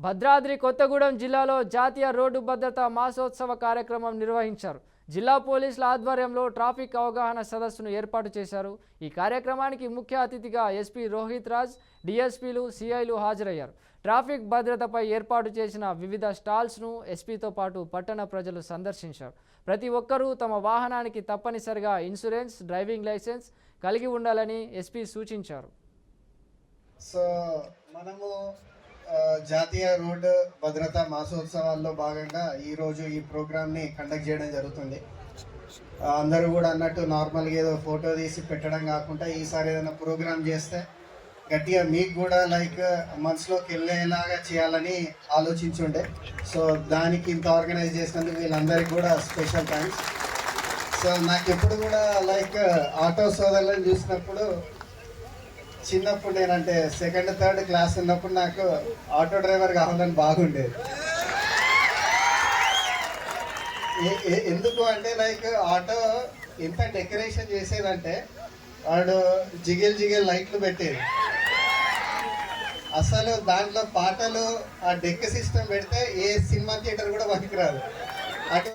భద్రాద్రి కొత్తగూడెం జిల్లాలో జాతీయ రోడ్డు భద్రతా మాసోత్సవ కార్యక్రమం నిర్వహించారు. జిల్లా పోలీసుల ఆధ్వర్యంలో ట్రాఫిక్ అవగాహన సదస్సును ఏర్పాటు చేశారు. ఈ కార్యక్రమానికి ముఖ్య అతిథిగా ఎస్పీ రోహిత్ రాజ్, డీఎస్పీలు, సిఐలు హాజరయ్యారు. ట్రాఫిక్ భద్రతపై ఏర్పాటు చేసిన వివిధ స్టాల్స్ను ఎస్పీతో పాటు పట్టణ ప్రజలు సందర్శించారు. ప్రతి ఒక్కరూ తమ వాహనానికి తప్పనిసరిగా ఇన్సూరెన్స్, డ్రైవింగ్ లైసెన్స్ కలిగి ఉండాలని ఎస్పీ సూచించారు. సో మనము జాతీయ రోడ్డు భద్రతా మాసోత్సవాల్లో భాగంగా ఈరోజు ఈ ప్రోగ్రామ్ని కండక్ట్ చేయడం జరుగుతుంది. అందరూ కూడా అన్నట్టు నార్మల్గా ఏదో ఫోటో తీసి పెట్టడం కాకుండా ఈసారి ఏదైనా ప్రోగ్రామ్ చేస్తే గట్టిగా మీకు కూడా లైక్ మనసులోకి వెళ్ళేలాగా చేయాలని ఆలోచించుండే. సో దానికి ఇంత ఆర్గనైజ్ చేసినందుకు వీళ్ళందరికీ కూడా స్పెషల్ థ్యాంక్స్. సో నాకు ఎప్పుడు కూడా లైక్ ఆటో సోదరులను చూసినప్పుడు చిన్నప్పుడు నేనంటే సెకండ్ థర్డ్ క్లాస్ ఉన్నప్పుడు నాకు ఆటో డ్రైవర్ కావాలని బాగుండేది. ఎందుకు అంటే లైక్ ఆటో ఎంత డెకరేషన్ చేసేదంటే వాడు జిగేల్ లైట్లు పెట్టేది. అసలు దాంట్లో పాటలు ఆ డెక్ సిస్టమ్ పెడితే ఏ సినిమా థియేటర్ కూడా పనికిరాదు. అటు